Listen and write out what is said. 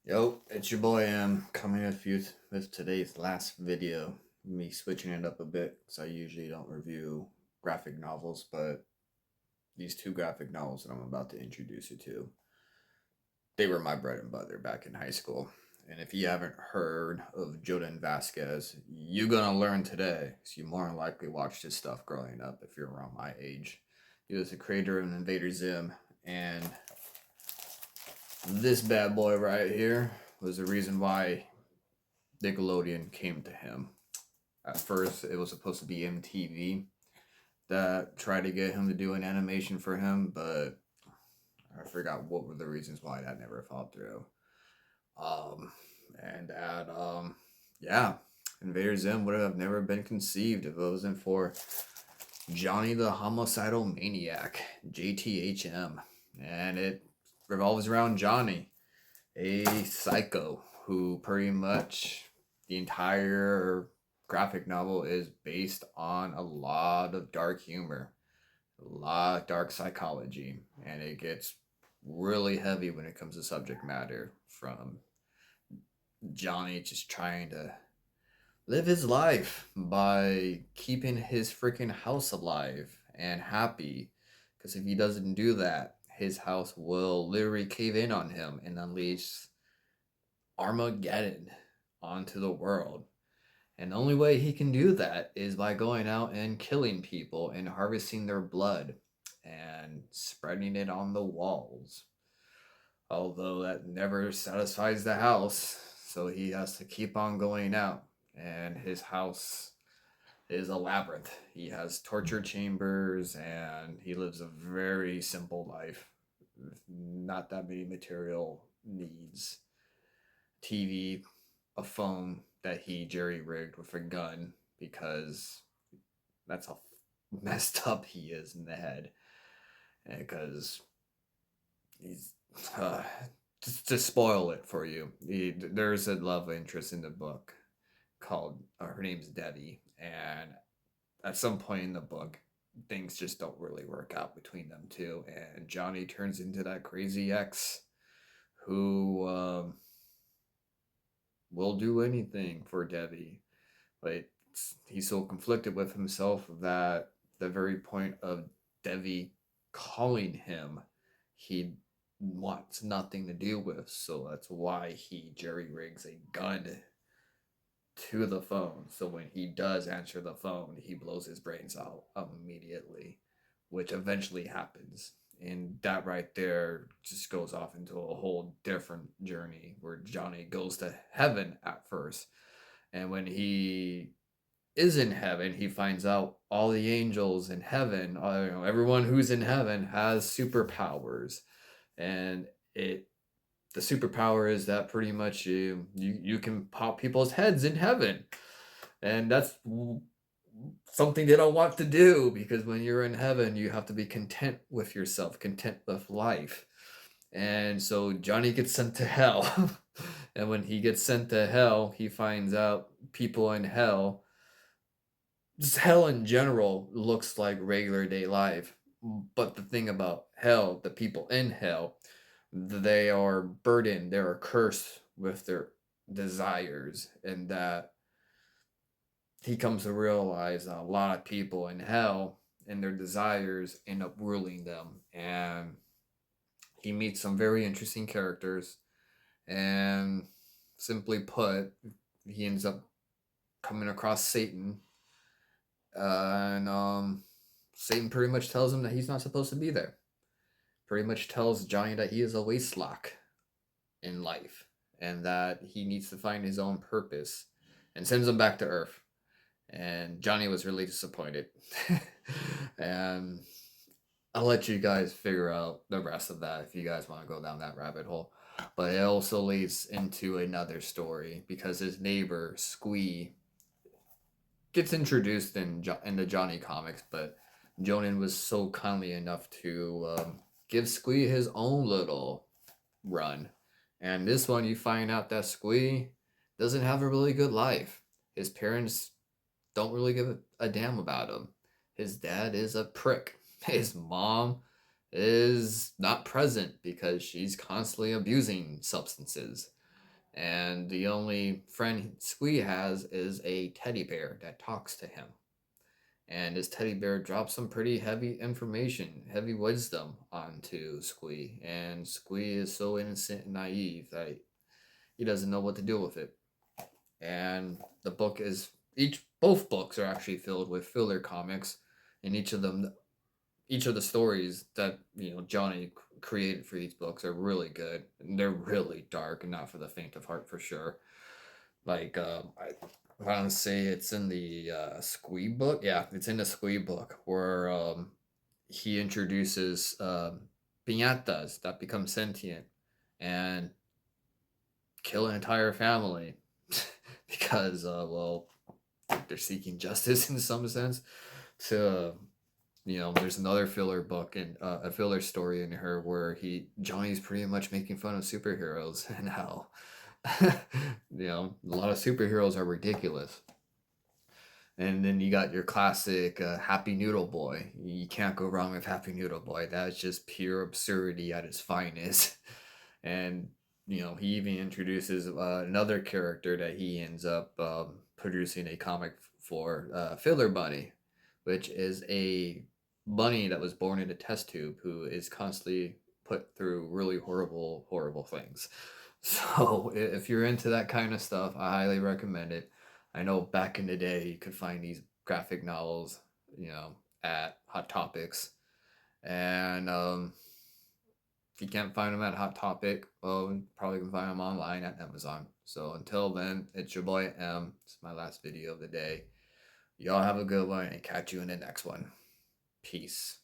Yo, it's your boy coming with you with today's last video. Me switching it up a bit because I usually don't review graphic novels, but these two graphic novels that I'm about to introduce you to, they were my bread and butter back in high school. And if you haven't heard of Jhonen Vasquez, you're gonna learn today because you more than likely watched his stuff growing up if you're around my age. He was the creator of Invader Zim, and this bad boy right here was the reason why Nickelodeon came to him. At first, it was supposed to be MTV that tried to get him to do an animation for him, but I forgot what were the reasons why that never fell through. Um, and at yeah, Invader Zim would have never been conceived if it wasn't for Johnny the Homicidal Maniac, JTHM, and it revolves around Johnny, a psycho who pretty much the entire graphic novel is based on a lot of dark humor, a lot of dark psychology, and it gets really heavy when it comes to subject matter from Johnny just trying to live his life by keeping his freaking house alive and happy. Because if he doesn't do that, his house will literally cave in on him and unleash Armageddon onto the world. And the only way he can do that is by going out and killing people and harvesting their blood and spreading it on the walls. Although that never satisfies the house, so he has to keep on going out. And his house is a labyrinth. He has torture chambers and he lives a very simple life. Not that many material needs. TV, a phone that he jerry rigged with a gun because that's how messed up he is in the head. Because he's just to spoil it for you. There's a love interest in the book called her name's Debbie, and at some point in the book, things just don't really work out between them two, and Johnny turns into that crazy ex who will do anything for Debbie. But he's so conflicted with himself that the very point of Debbie calling him, he wants nothing to do with. So that's why he jerry rigs a gun to the phone. So when he does answer the phone, he blows his brains out immediately, which eventually happens. And that right there just goes off into a whole different journey where Johnny goes to heaven at first. And when he is in heaven, he finds out all the angels in heaven, everyone who's in heaven has superpowers. And the superpower is that pretty much you can pop people's heads in heaven. And that's something they don't want to do because when you're in heaven, you have to be content with yourself, content with life. And so Johnny gets sent to hell. And when he gets sent to hell, he finds out people in hell, just hell in general, looks like regular day life. But the thing about hell, the people in hell, they are burdened, they're cursed with their desires, and that he comes to realize that a lot of people in hell and their desires end up ruling them. And he meets some very interesting characters, and simply put, he ends up coming across Satan, and Satan pretty much tells him that he's not supposed to be there. Pretty much tells Johnny that he is a wastelock in life and that he needs to find his own purpose, and sends him back to Earth. And Johnny was really disappointed. And I'll let you guys figure out the rest of that if you guys want to go down that rabbit hole. But it also leads into another story because his neighbor, Squee, gets introduced in the Johnny comics, but Jhonen was so kindly enough to give Squee his own little run. And this one, you find out that Squee doesn't have a really good life. His parents don't really give a damn about him. His dad is a prick. His mom is not present because she's constantly abusing substances. And the only friend Squee has is a teddy bear that talks to him. And this teddy bear drops some pretty heavy information, heavy wisdom onto Squee. And Squee is so innocent and naive that he doesn't know what to do with it. And the book is both books are actually filled with filler comics, and each of the stories that Johnny created for these books are really good. And they're really dark and not for the faint of heart for sure. Like I want to say it's in the Squee book. Yeah, it's in the Squee book where he introduces piñatas that become sentient and kill an entire family because well, they're seeking justice in some sense. So there's another filler book and a filler story in her where Johnny's pretty much making fun of superheroes and how a lot of superheroes are ridiculous. And then you got your classic Happy Noodle Boy. You can't go wrong with Happy Noodle Boy. That's just pure absurdity at its finest. And he even introduces another character that he ends up producing a comic for, Filler Bunny, which is a bunny that was born in a test tube who is constantly put through really horrible, horrible things. So if you're into that kind of stuff, I highly recommend it. I know back in the day you could find these graphic novels, at Hot Topics, and if you can't find them at Hot Topic, well, you probably can find them online at Amazon. So until then, it's your boy M. It's my last video of the day. Y'all have a good one and catch you in the next one. Peace.